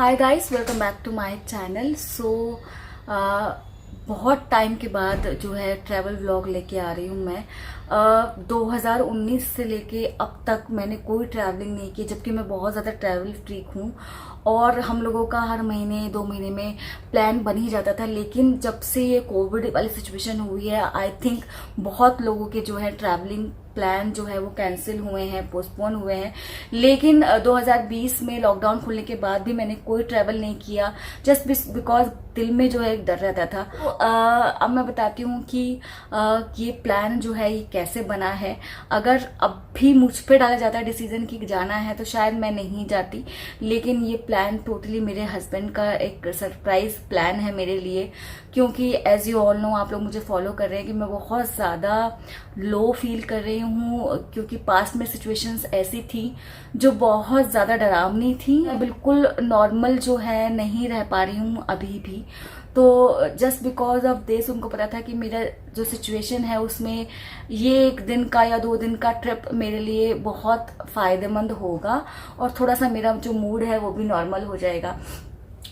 Hi guys, welcome back to my channel. बहुत time के बाद जो है ट्रैवल व्लॉग लेके आ रही हूँ मैं। 2019 से लेके अब तक मैंने कोई ट्रैवलिंग नहीं की, जबकि मैं बहुत ज़्यादा ट्रैवल फ्रीक हूँ और हम लोगों का हर महीने 2 महीने में प्लान बन ही जाता था। लेकिन जब से ये कोविड वाली सिचुएशन हुई है, आई थिंक बहुत लोगों के जो है ट्रैवलिंग प्लान जो है वो कैंसिल हुए हैं, पोस्टपोन हुए हैं। लेकिन 2020 में लॉकडाउन खुलने के बाद भी मैंने कोई ट्रैवल नहीं किया, जस्ट बिकॉज दिल में जो है एक डर रहता था। तो अब मैं बताती हूँ कि ये प्लान जो है ये कैसे बना है। अगर अब भी मुझ पे डाला जाता है डिसीजन कि जाना है तो शायद मैं नहीं जाती, लेकिन ये प्लान टोटली मेरे हस्बैंड का एक सरप्राइज प्लान है मेरे लिए। क्योंकि एज यू ऑल नो, आप लोग मुझे फॉलो कर रहे हैं कि मैं बहुत ज़्यादा लो फील कर रही हूँ, क्योंकि पास्ट में सिचुएशंस ऐसी थी जो बहुत ज़्यादा डरावनी थी। मैं बिल्कुल नॉर्मल जो है नहीं रह पा रही हूँ अभी भी। तो जस्ट बिकॉज ऑफ दिस उनको पता था कि मेरा जो सिचुएशन है उसमें ये 1 दिन का या 2 दिन का ट्रिप मेरे लिए बहुत फ़ायदेमंद होगा और थोड़ा सा मेरा जो मूड है वो भी नॉर्मल हो जाएगा।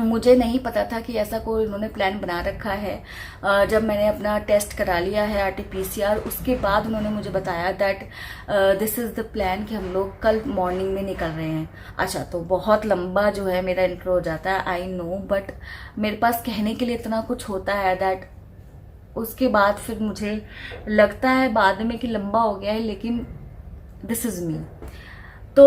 मुझे नहीं पता था कि ऐसा कोई उन्होंने प्लान बना रखा है। जब मैंने अपना टेस्ट करा लिया है RT-PCR, उसके बाद उन्होंने मुझे बताया that this is the plan कि हम लोग कल मॉर्निंग में निकल रहे हैं। अच्छा, तो बहुत लंबा जो है मेरा इंट्रो हो जाता है, आई नो, बट मेरे पास कहने के लिए इतना कुछ होता है दैट उसके बाद फिर मुझे लगता है बाद में कि लंबा हो गया है, लेकिन दिस इज़ मी। तो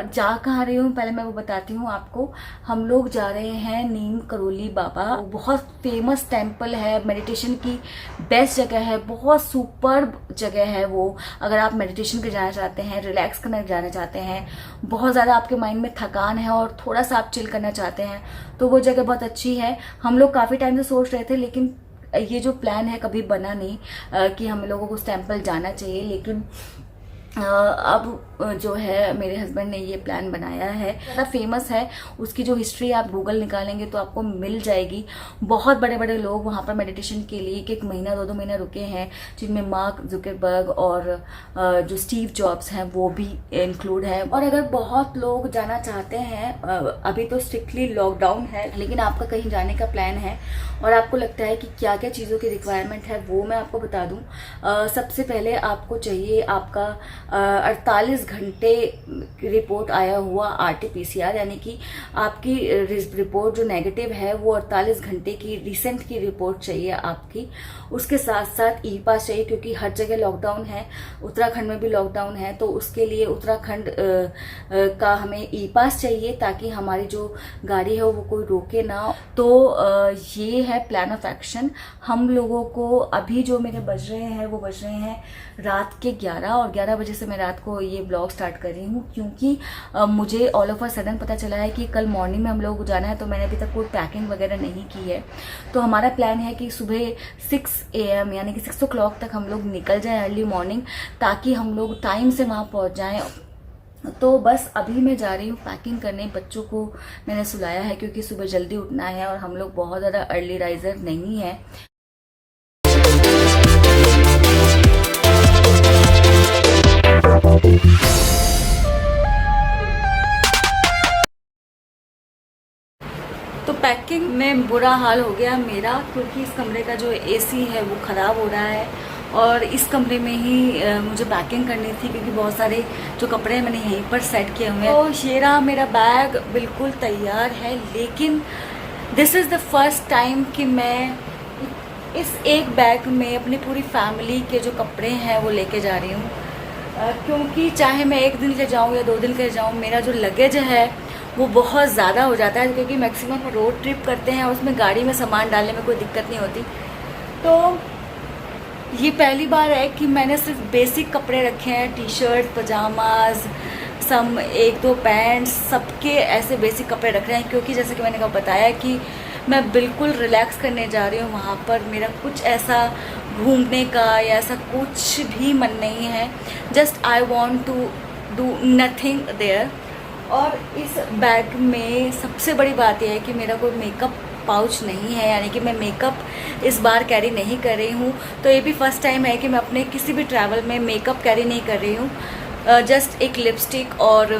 जा कहाँ रही हूँ पहले मैं वो बताती हूँ आपको। हम लोग जा रहे हैं नीम करोली बाबा। बहुत फेमस टेम्पल है, मेडिटेशन की बेस्ट जगह है, बहुत सुपर जगह है वो। अगर आप मेडिटेशन के जाना चाहते हैं, रिलैक्स करने जाना चाहते हैं, बहुत ज़्यादा आपके माइंड में थकान है और थोड़ा सा आप चिल करना चाहते हैं, तो वो जगह बहुत अच्छी है। हम लोग काफ़ी टाइम से सोच रहे थे, लेकिन ये जो प्लान है कभी बना नहीं कि हम लोगों को उस टेम्पल जाना चाहिए। लेकिन अब जो है मेरे हस्बैंड ने ये प्लान बनाया है। ज़्यादा फेमस है, उसकी जो हिस्ट्री आप गूगल निकालेंगे तो आपको मिल जाएगी। बहुत बड़े बड़े लोग वहाँ पर मेडिटेशन के लिए 1 महीना 2 महीना रुके हैं, जिनमें मार्क जुकरबर्ग और जो स्टीव जॉब्स हैं वो भी इंक्लूड है। और अगर बहुत लोग जाना चाहते हैं, अभी तो स्ट्रिक्टली लॉकडाउन है, लेकिन आपका कहीं जाने का प्लान है और आपको लगता है कि क्या क्या चीज़ों की रिक्वायरमेंट है, वो मैं आपको बता दूँ। सबसे पहले आपको चाहिए आपका 48 घंटे रिपोर्ट आया हुआ RT-PCR, यानी कि आपकी रिपोर्ट जो नेगेटिव है वो 48 घंटे की रिसेंट की रिपोर्ट चाहिए आपकी। उसके साथ साथ ई-पास चाहिए, क्योंकि हर जगह लॉकडाउन है, उत्तराखंड में भी लॉकडाउन है, तो उसके लिए उत्तराखंड का हमें ई-पास चाहिए ताकि हमारी जो गाड़ी है वो कोई रोके ना। तो ये है प्लान ऑफ एक्शन। हम लोगों को अभी जो मेरे बज रहे हैं वो बज रहे हैं रात के 11 और 11 बजे से मैं रात को ये ब्लॉग स्टार्ट कर रही हूँ, क्योंकि मुझे ऑल ऑफ अ सडन पता चला है कि कल मॉर्निंग में हम लोग को जाना है। तो मैंने अभी तक कोई पैकिंग वगैरह नहीं की है। तो हमारा प्लान है कि सुबह 6 AM यानी कि 6 o'clock तक हम लोग निकल जाएं अर्ली मॉर्निंग, ताकि हम लोग टाइम से वहाँ पहुँच जाएँ। तो बस अभी मैं जा रही हूँ पैकिंग करने। बच्चों को मैंने सुलाया है क्योंकि सुबह जल्दी उठना है और हम लोग बहुत ज़्यादा अर्ली राइजर नहीं है। तो पैकिंग में बुरा हाल हो गया मेरा, क्योंकि इस कमरे का जो AC है वो ख़राब हो रहा है और इस कमरे में ही मुझे पैकिंग करनी थी, क्योंकि बहुत सारे जो कपड़े हैं मैंने यहीं पर सेट किए हुए हैं। तो ये रहा मेरा बैग, बिल्कुल तैयार है। लेकिन this is the first time कि मैं इस एक बैग में अपनी पूरी फैमिली के जो कपड़े हैं वो लेके जा रही हूँ। क्योंकि चाहे मैं 1 दिन के जाऊँ या 2 दिन के जाऊँ, मेरा जो लगेज है वो बहुत ज़्यादा हो जाता है, क्योंकि मैक्सिमम रोड ट्रिप करते हैं, उसमें गाड़ी में सामान डालने में कोई दिक्कत नहीं होती। तो ये पहली बार है कि मैंने सिर्फ बेसिक कपड़े रखे हैं, टी-शर्ट, पजामाज, सम 1-2 पैंट्स, सबके ऐसे बेसिक कपड़े रख रहे हैं, क्योंकि जैसे कि मैंने बताया कि मैं बिल्कुल रिलैक्स करने जा रही हूँ वहाँ पर। मेरा कुछ ऐसा घूमने का या ऐसा कुछ भी मन नहीं है, just I want to do nothing there. और इस बैग में सबसे बड़ी बात यह है कि मेरा कोई मेकअप पाउच नहीं है, यानी कि मैं मेकअप इस बार कैरी नहीं कर रही हूँ। तो ये भी फर्स्ट टाइम है कि मैं अपने किसी भी ट्रैवल में मेकअप कैरी नहीं कर रही हूँ। जस्ट एक लिपस्टिक और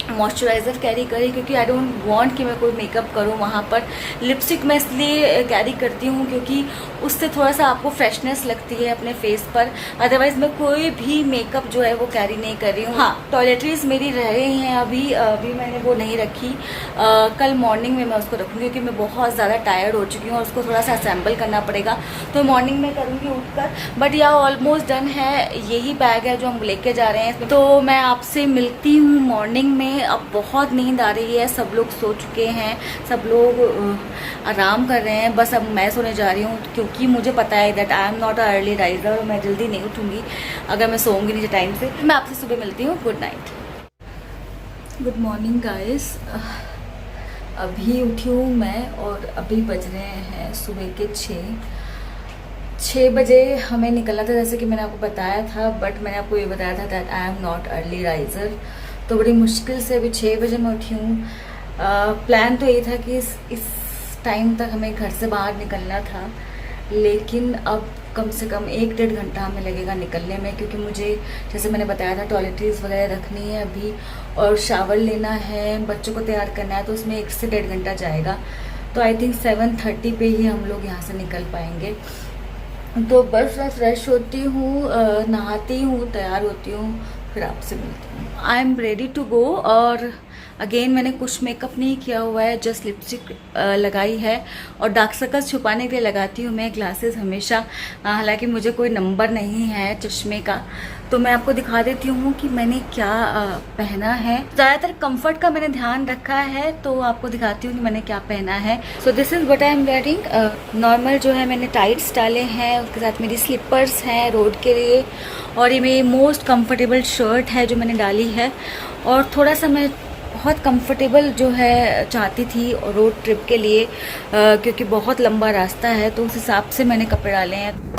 मॉइस्चराइज़र कैरी करी, क्योंकि आई डोंट वांट कि मैं कोई मेकअप करूं वहाँ पर। लिपस्टिक मैं इसलिए कैरी करती हूँ क्योंकि उससे थोड़ा सा आपको फ्रेशनेस लगती है अपने फेस पर। अदरवाइज़ मैं कोई भी मेकअप जो है वो कैरी नहीं कर रही हूँ। हाँ, टॉयलेटरीज मेरी रह रही हैं अभी मैंने वो नहीं रखी। कल मॉर्निंग में मैं उसको रखूँगी, क्योंकि मैं बहुत ज़्यादा टायर्ड हो चुकी हूँ और उसको थोड़ा सा असेंबल करना पड़ेगा, तो मॉर्निंग में करूँगी उठकर। बट यह ऑलमोस्ट डन है। यही बैग है जो हम लेके जा रहे हैं। तो मैं आपसे मिलती हूँ मॉर्निंग में। अब बहुत नींद आ रही है, सब लोग सो चुके हैं, सब लोग आराम कर रहे हैं। बस अब मैं सोने जा रही हूँ, क्योंकि मुझे पता है that I am not a early riser और मैं जल्दी नहीं उठूँगी अगर मैं सोऊंगी नहीं टाइम से। मैं आपसे सुबह मिलती हूँ। Good night, good morning guys. अभी उठी हूँ मैं और अभी बज रहे हैं सुबह के 6 बजे हमें निकलना था, जैसे कि मैंने आपको बताया था। बट मैंने आपको ये बताया था that I am not early riser, तो बड़ी मुश्किल से अभी 6 बजे मैं उठी हूँ। प्लान तो ये था कि इस टाइम तक हमें घर से बाहर निकलना था, लेकिन अब कम से कम 1-1.5 घंटा हमें लगेगा निकलने में, क्योंकि मुझे जैसे मैंने बताया था टॉयलेटरीज वगैरह रखनी है अभी, और शावर लेना है, बच्चों को तैयार करना है, तो उसमें 1 से 1.5 घंटा जाएगा। तो आई थिंक 7:30 पे ही हम लोग यहाँ से निकल पाएंगे। तो बस मैं फ्रेश होती हूँ, नहाती हूँ, तैयार होती हूँ, फिर आपसे मिलती हूँ। I am ready to go. और अगेन मैंने कुछ मेकअप नहीं किया हुआ है, जस्ट लिपस्टिक लगाई है, और डार्क सर्कल्स छुपाने के लिए लगाती हूँ मैं ग्लासेस हमेशा। हालांकि मुझे कोई नंबर नहीं है चश्मे का, तो मैं आपको दिखा देती हूँ कि मैंने क्या पहना है। ज़्यादातर कंफर्ट का मैंने ध्यान रखा है, तो आपको दिखाती हूँ कि मैंने क्या पहना है। So this is what I am wearing. Normal जो है मैंने टाइट्स डाले हैं, उसके साथ मेरी स्लीपर्स हैं रोड के लिए, और ये मेरी मोस्ट कंफर्टेबल शर्ट है जो मैंने डाली है। और थोड़ा सा मैं बहुत कंफर्टेबल जो है चाहती थी रोड ट्रिप के लिए, क्योंकि बहुत लंबा रास्ता है, तो उस हिसाब से मैंने कपड़े डाले हैं।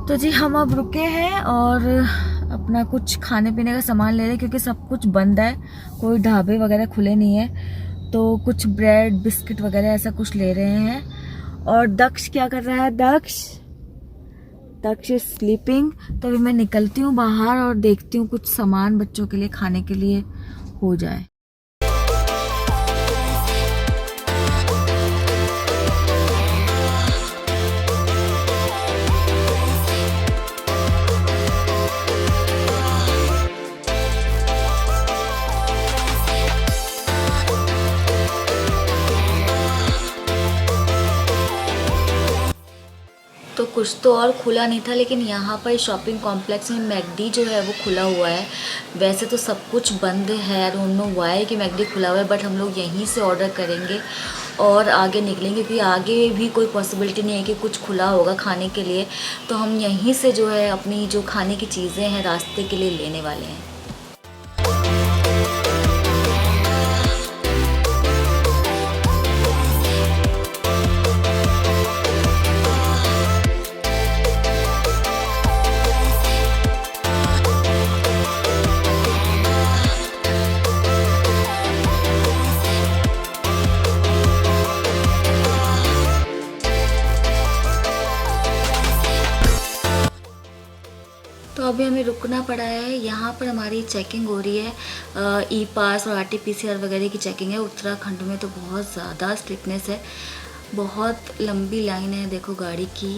तो जी हम अब रुके हैं और अपना कुछ खाने पीने का सामान ले रहे हैं, क्योंकि सब कुछ बंद है, कोई ढाबे वगैरह खुले नहीं है। तो कुछ ब्रेड बिस्किट वगैरह ऐसा कुछ ले रहे हैं। और दक्ष क्या कर रहा है? दक्ष इज स्लीपिंग। तो अभी मैं निकलती हूँ बाहर और देखती हूँ कुछ सामान बच्चों के लिए खाने के लिए हो जाए। तो कुछ तो और खुला नहीं था, लेकिन यहाँ पर शॉपिंग कॉम्प्लेक्स में मैकडी जो है वो खुला हुआ है। वैसे तो सब कुछ बंद है, आई डोंट नो व्हाई कि मैकडी खुला हुआ है, बट हम लोग यहीं से ऑर्डर करेंगे और आगे निकलेंगे, क्योंकि आगे भी कोई पॉसिबिलिटी नहीं है कि कुछ खुला होगा खाने के लिए। तो हम यहीं से जो है अपनी जो खाने की चीज़ें हैं रास्ते के लिए लेने वाले हैं। तो अभी हमें रुकना पड़ा है, यहाँ पर हमारी चेकिंग हो रही है, ई पास और RT-PCR वगैरह की चेकिंग है। उत्तराखंड में तो बहुत ज़्यादा स्ट्रिक्टनेस है, बहुत लंबी लाइन है देखो गाड़ी की।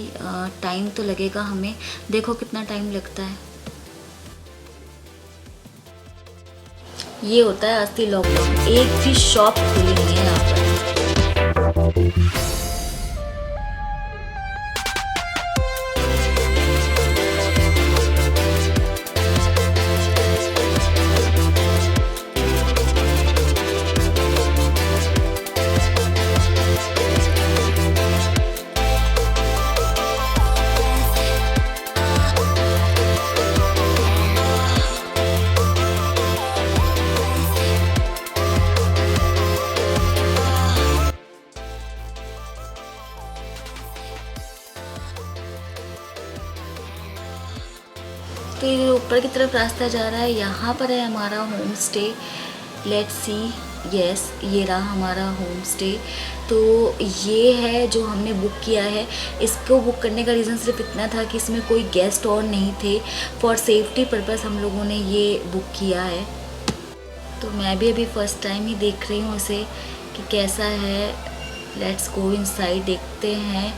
टाइम तो लगेगा हमें, देखो कितना टाइम लगता है। ये होता है असली लॉकडाउन, एक भी शॉप खुली नहीं है यहाँ पर। तो ये ऊपर की तरफ रास्ता जा रहा है, यहाँ पर है हमारा home stay. Let's see, yes ये रहा हमारा होम स्टे। तो ये है जो हमने बुक किया है। इसको बुक करने का रीज़न सिर्फ इतना था कि इसमें कोई गेस्ट और नहीं थे। फॉर सेफ्टी पर्पस हम लोगों ने ये बुक किया है। तो मैं भी अभी फ़र्स्ट टाइम ही देख रही हूँ इसे कि कैसा है। लेट्स गो इनसाइड, देखते हैं।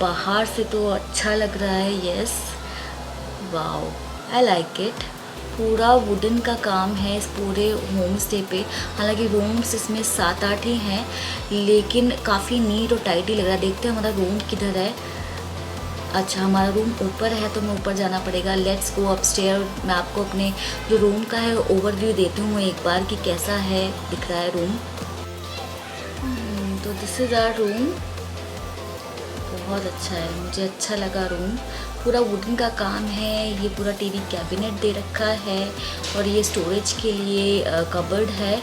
बाहर से तो अच्छा लग रहा है, yes wow I like it. पूरा वुडन का काम है इस पूरे होम स्टे पे। हालांकि रूम्स इसमें 7-8 ही हैं, लेकिन काफ़ी नीट और टाइडी लग रहा है। देखते हैं हमारा रूम किधर है। अच्छा, हमारा रूम ऊपर है, तो मैं ऊपर जाना पड़ेगा। Let's go upstair. मैं आपको अपने जो रूम का है ओवरव्यू देती हूँ एक बार कि कैसा है दिख रहा है रूम। तो दिस इज़ आवर रूम। बहुत अच्छा है, मुझे अच्छा लगा रूम। पूरा वुडन का काम है। ये पूरा टीवी कैबिनेट दे रखा है और ये स्टोरेज के लिए कबर्ड है।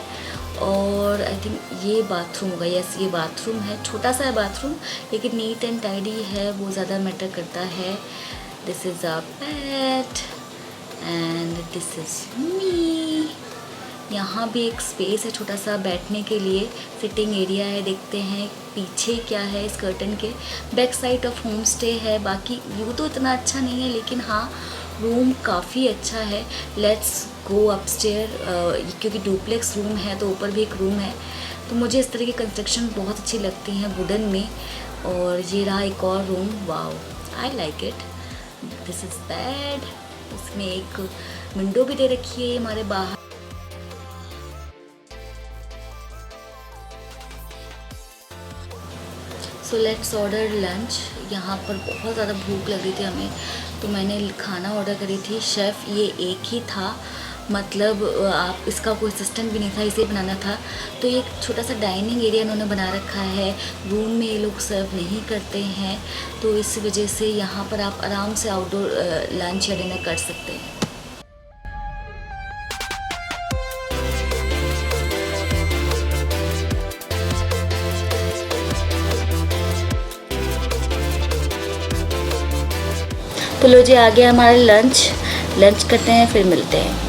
और आई थिंक ये बाथरूम होगा, यस ये बाथरूम है। छोटा सा है बाथरूम, लेकिन नीट एंड टाइडी है, वो ज़्यादा मैटर करता है। This is a bed and this is me. यहाँ भी एक स्पेस है छोटा सा बैठने के लिए, सिटिंग एरिया है। देखते हैं पीछे क्या है इस कर्टन के। Back side of home stay है। बाकी व्यू तो इतना अच्छा नहीं है, लेकिन हाँ रूम काफ़ी अच्छा है। Let's go upstair. क्योंकि डुप्लेक्स रूम है तो ऊपर भी एक रूम है। तो मुझे इस तरह की कंस्ट्रक्शन बहुत अच्छी लगती हैं वुडन में। और ये रहा एक और room, wow I like it. This is bed. इसमें एक विंडो भी दे रखी है हमारे बाहर। So let's order lunch. यहाँ पर बहुत ज़्यादा भूख लग रही थी हमें, तो मैंने खाना ऑर्डर करी थी। शेफ़ ये एक ही था, मतलब आप इसका कोई असिस्टेंट भी नहीं था, इसे बनाना था। तो ये एक छोटा सा डाइनिंग एरिया इन्होंने बना रखा है। रूम में ये लोग सर्व नहीं करते हैं, तो इस वजह से यहाँ पर आप आराम से आउटडोर लंच या डिनर कर सकते हैं। तो लो जी, आ गया हमारा लंच। लंच करते हैं फिर मिलते हैं।